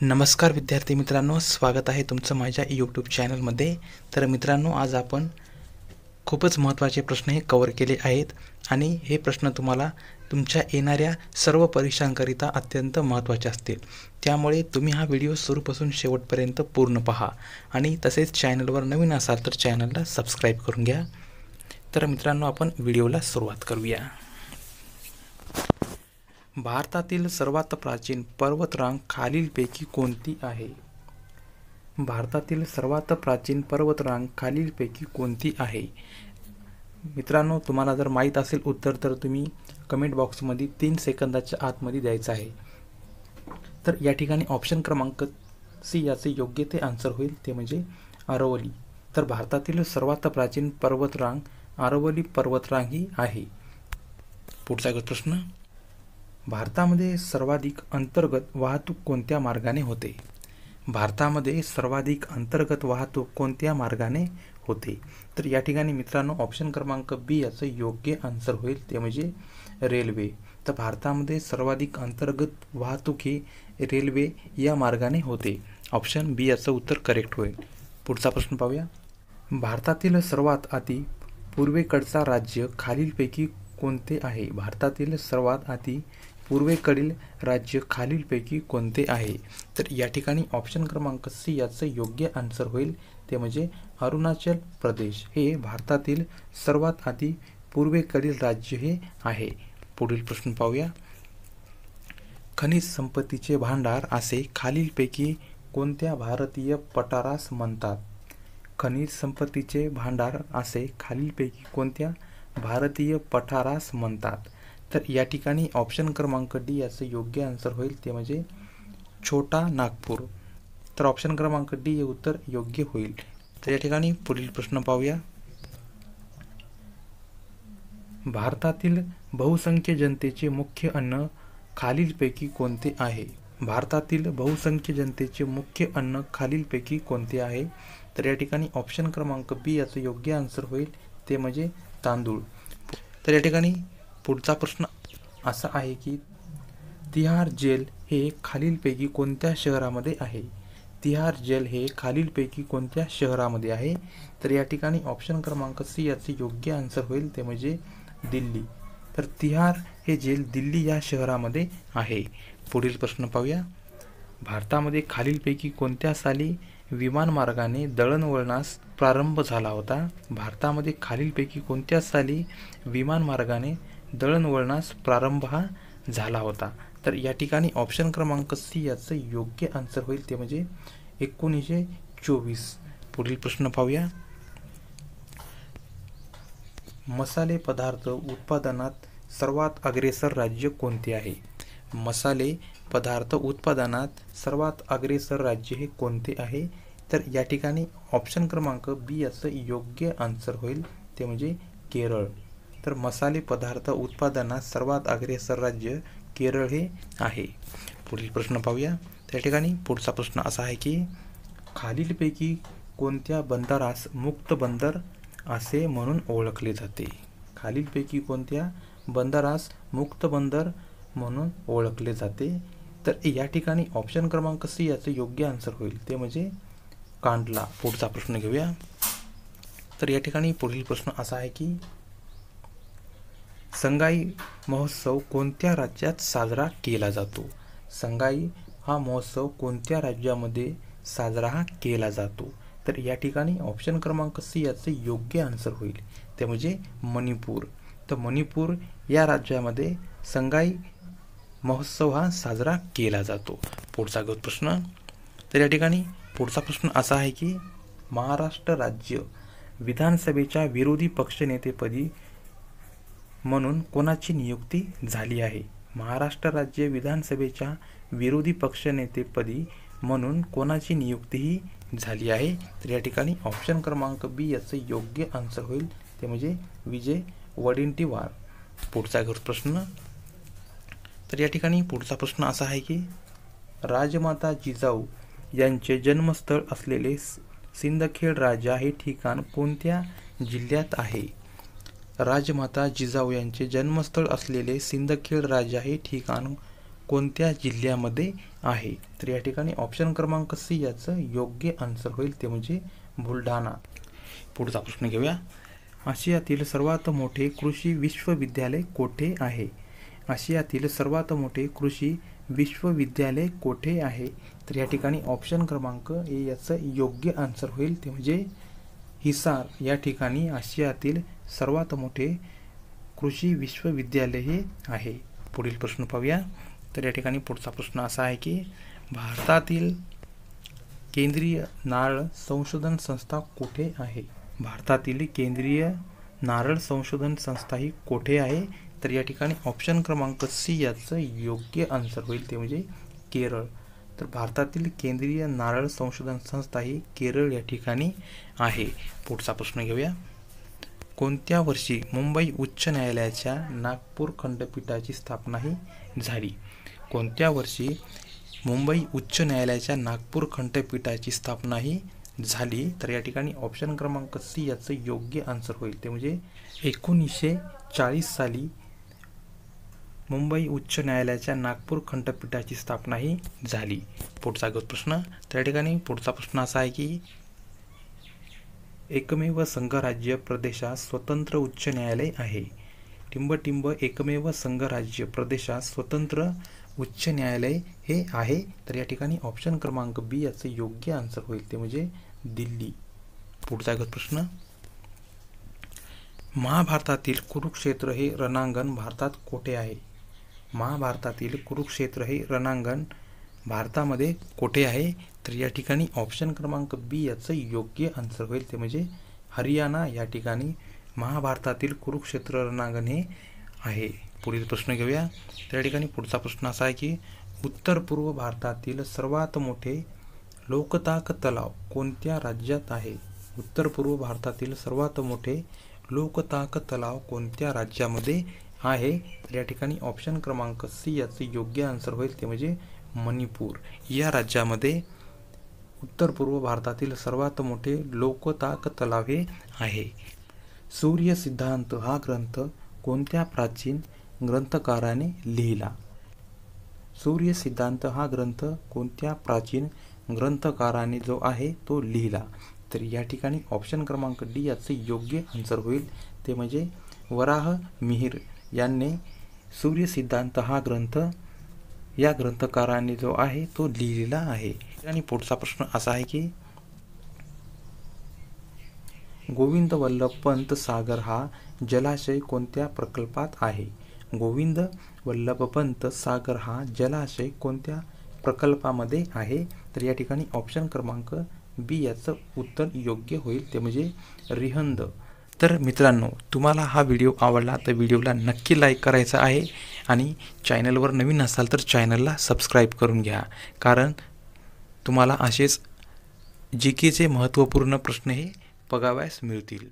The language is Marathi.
नमस्कार विद्यार्थी मित्रांनो, स्वागत आहे तुमचं माझ्या यूट्यूब चॅनलमध्ये। तर मित्रांनो, आज आपण खूपच महत्त्वाचे प्रश्न हे कव्हर केले आहेत आणि हे प्रश्न तुम्हाला तुमच्या येणाऱ्या सर्व परीक्षांकरिता अत्यंत महत्त्वाचे असतील। त्यामुळे तुम्ही हा व्हिडिओ सुरूपासून शेवटपर्यंत पूर्ण पहा आणि तसेच चॅनलवर नवीन असाल तर चॅनलला सबस्क्राईब करून घ्या। तर मित्रांनो, आपण व्हिडिओला सुरुवात करूया। भारतातील सर्वात प्राचीन पर्वतरांग खालीलपैकी कोणती आहे? भारतातील सर्वात प्राचीन पर्वतरांग खालीलपैकी कोणती आहे? मित्रांनो, तुम्हाला जर माहीत असेल उत्तर तर तुम्ही कमेंट बॉक्समध्ये 3 सेकंदाच्या आतमध्ये द्यायचं आहे। तर या ठिकाणी ऑप्शन क्रमांक सी याचे योग्य ते आन्सर होईल, ते म्हणजे अरवली। तर भारतातील सर्वात प्राचीन पर्वतरांग अरवली पर्वतरांग ही आहे। पुढचा प्रश्न, भारतामध्ये सर्वाधिक अंतर्गत वाहतूक कोणत्या मार्गाने होते? भारतामध्ये सर्वाधिक अंतर्गत वाहतूक कोणत्या मार्गाने होते? तर या ठिकाणी मित्रांनो, ऑप्शन क्रमांक बी याचं योग्य आन्सर होईल, ते म्हणजे रेल्वे। तर भारतामध्ये सर्वाधिक अंतर्गत वाहतूक ही रेल्वे या मार्गाने होते। ऑप्शन बी याचं उत्तर करेक्ट होईल। पुढचा प्रश्न पाहूया। भारतातील सर्वात आधी पूर्वेकडचा राज्य खालीलपैकी कोणते आहे? भारतातील सर्वात आधी पूर्वेकडील राज्य खालीलपैकी कोणते आहे? तर या ठिकाणी ऑप्शन क्रमांक सी याचं योग्य आन्सर होईल, ते म्हणजे अरुणाचल प्रदेश हे भारतातील सर्वात आधी पूर्वेकडील राज्य हे आहे। पुढील प्रश्न पाहूया। खनिज संपत्तीचे भांडार असे खालीलपैकी कोणत्या भारतीय पठारास म्हणतात? खनिज संपत्तीचे भांडार असे खालीलपैकी कोणत्या भारतीय पठारास म्हणतात? तर या ठिकाणी ऑप्शन क्रमांक डी याचं योग्य आन्सर होईल, ते म्हणजे छोटा नागपूर। तर ऑप्शन क्रमांक डी हे उत्तर योग्य होईल। तर या ठिकाणी पुढील प्रश्न पाहूया। भारतातील बहुसंख्य जनतेचे मुख्य अन्न खालीलपैकी कोणते आहे? भारतातील बहुसंख्य जनतेचे मुख्य अन्न खालीलपैकी कोणते आहे? तर या ठिकाणी ऑप्शन क्रमांक बी याचं योग्य आन्सर होईल, ते म्हणजे तांदूळ। तर या ठिकाणी पुढचा प्रश्न असा आहे की तिहार जेल हे खालीलपैकी कोणत्या शहरामध्ये आहे? तिहार जेल हे खालीलपैकी कोणत्या शहरामध्ये आहे? तर या ठिकाणी ऑप्शन क्रमांक सी याचे योग्य आन्सर होईल, ते म्हणजे दिल्ली। तर तिहार हे जेल दिल्ली या शहरामध्ये आहे। पुढील प्रश्न पाहूया। भारतामध्ये खालीलपैकी कोणत्या साली विमानमार्गाने दळणवळणास प्रारंभ झाला होता? भारतामध्ये खालीलपैकी कोणत्या साली विमानमार्गाने दळणवळणास प्रारंभ हा झाला होता? तर या ठिकाणी ऑप्शन क्रमांक सी याचं योग्य आन्सर होईल, ते म्हणजे 1924। पुढील प्रश्न पाहूया। मसाले पदार्थ उत्पादनात सर्वात अग्रेसर राज्य कोणते आहे? मसाले पदार्थ उत्पादनात सर्वात अग्रेसर राज्य हे कोणते आहे? तर या ठिकाणी ऑप्शन क्रमांक बी याचं योग्य आन्सर होईल, ते म्हणजे केरळ। तर मसाले पदार्थ उत्पादनात सर्वात अग्रेसर राज्य केरळ हे आहे। पुढील प्रश्न पाहूया। त्या ठिकाणी पुढचा प्रश्न असा आहे की खालीलपैकी कोणत्या बंदरास मुक्त बंदर असे म्हणून ओळखले जाते? खालीलपैकी कोणत्या बंदरास मुक्त बंदर म्हणून ओळखले जाते? तर या ठिकाणी ऑप्शन क्रमांक सी याचं योग्य आन्सर होईल, ते म्हणजे कांडला। पुढचा प्रश्न घेऊया। तर या ठिकाणी पुढील प्रश्न असा आहे की संगाई महोत्सव कोणत्या राज्यात साजरा केला जातो? संगाई हा महोत्सव कोणत्या राज्यामध्ये साजरा केला जातो? तर या ठिकाणी ऑप्शन क्रमांक सी याचे योग्य आन्सर होईल, ते म्हणजे मणिपूर। तर मणिपूर या राज्यामध्ये संगाई महोत्सव हा साजरा केला जातो। पुढचा प्रश्न, तर या ठिकाणी पुढचा प्रश्न असा आहे की महाराष्ट्र राज्य विधानसभेच्या विरोधी पक्षनेतेपदी म्हणून कोणाची नियुक्ती झाली आहे? महाराष्ट्र राज्य विधानसभेच्या विरोधी पक्षनेतेपदी म्हणून कोणाची नियुक्तीही झाली आहे? तर या ठिकाणी ऑप्शन क्रमांक बी याचं योग्य आन्सर होईल, ते म्हणजे विजय वडेट्टीवार। पुढचा प्रश्न, तर या ठिकाणी पुढचा प्रश्न असा आहे की राजमाता जिजाऊ यांचे जन्मस्थळ असलेले सिंदखेड राजा हे ठिकाण कोणत्या जिल्ह्यात आहे? राजमाता जिजाऊ यांचे जन्मस्थळ असलेले सिंदखेड राजा हे ठिकाण कोणत्या जिल्ह्यामध्ये आहे? तर या ठिकाणी ऑप्शन क्रमांक सी याचं योग्य आन्सर होईल, ते म्हणजे बुलढाणा. पुढचा प्रश्न घेऊया. आशियातील सर्वात मोठे कृषी विश्वविद्यालय कोठे आहे? आशियातील सर्वात मोठे कृषी विश्वविद्यालय कोठे आहे? तर या ठिकाणी ऑप्शन क्रमांक ए याचं योग्य आन्सर होईल, ते म्हणजे हिसार या ठिकाणी आशियातील सर्वात मोठे कृषी विश्वविद्यालय हे आहे. पुढील प्रश्न पाहूया. तर या ठिकाणी पुढचा प्रश्न असा आहे की भारतातील केंद्रीय नारळ संशोधन संस्था कुठे आहे? भारतातील केंद्रीय नारळ संशोधन संस्था ही कुठे आहे? तर या ठिकाणी ऑप्शन क्रमांक सी याचं योग्य आन्सर होईल, ते म्हणजे केरळ. तर भारतातील केंद्रीय नारळ संशोधन संस्था ही केरळ या ठिकाणी आहे. पुढचा प्रश्न घेऊया. कोणत्या वर्षी मुंबई उच्च न्यायालयाच्या नागपूर खंडपीठाची स्थापना ही झाली? कोणत्या वर्षी मुंबई उच्च न्यायालयाच्या नागपूर खंडपीठाची स्थापना ही झाली? तर या ठिकाणी ऑप्शन क्रमांक सी याचं योग्य आन्सर होईल, ते म्हणजे 1940 साली मुंबई उच्च न्यायालयाच्या नागपूर खंडपीठाची स्थापना ही झाली. पुढचा प्रश्न. त्या ठिकाणी पुढचा प्रश्न असा आहे की एकमेव संघराज्य प्रदेशात स्वतंत्र उच्च न्यायालय आहे. टिंबटिंब एकमेव संघराज्य प्रदेशात स्वतंत्र उच्च न्यायालय हे आहे. तर या ठिकाणी ऑप्शन क्रमांक बी याचं योग्य आन्सर होईल, ते म्हणजे दिल्ली. पुढचा प्रश्न. महाभारतातील कुरुक्षेत्र हे रणांगण भारतात कोठे आहे? महाभारतातील कुरुक्षेत्र हे रणांगण भारतामध्ये कोठे आहे? तर या ठिकाणी ऑप्शन क्रमांक बी याचं योग्य आन्सर होईल, ते म्हणजे हरियाणा या ठिकाणी महाभारतातील कुरुक्षेत्र रणांगण हे आहे. पुढील प्रश्न घेऊया. त्या ठिकाणी पुढचा प्रश्न असा आहे की उत्तर पूर्व भारतातील सर्वात मोठे लोकताक तलाव कोणत्या राज्यात आहे? उत्तर पूर्व भारतातील सर्वात मोठे लोकताक तलाव कोणत्या राज्यामध्ये आहे? तर या ठिकाणी ऑप्शन क्रमांक सी याचं योग्य आन्सर होईल, ते म्हणजे मणिपूर या राज्यामध्ये उत्तर पूर्व भारतातील सर्वात मोठे लोकताक तलाव हे आहे. सूर्य सिद्धांत हा ग्रंथ कोणत्या प्राचीन ग्रंथकाराने लिहिला? सूर्य सिद्धांत हा ग्रंथ कोणत्या प्राचीन ग्रंथकाराने जो आहे तो लिहिला? तर या ठिकाणी ऑप्शन क्रमांक डी याचे योग्य आन्सर होईल, ते म्हणजे वराह मिहिर यांनी सूर्य सिद्धांत हा ग्रंथ या ग्रंथकाराने जो आहे तो लिहिलेला आहे. आणि पुढचा प्रश्न असा आहे की गोविंद वल्लभ पंत सागर हा जलाशय कोणत्या प्रकल्पात आहे? गोविंद वल्लभ पंत सागर हा जलाशय कोणत्या प्रकल्पामध्ये आहे? तर या ठिकाणी ऑप्शन क्रमांक बी याचं उत्तर योग्य होईल, ते म्हणजे रिहंद. तर मित्रांनो, तुम्हाला हा व्हिडिओ आवडला तर व्हिडिओला नक्की लाईक करायचा आहे आणि चॅनलवर नवीन असाल तर चॅनलला सबस्क्राईब करून घ्या, कारण तुम्हाला असेच जीकेचे महत्त्वपूर्ण प्रश्न हे बघावयास मिळतील.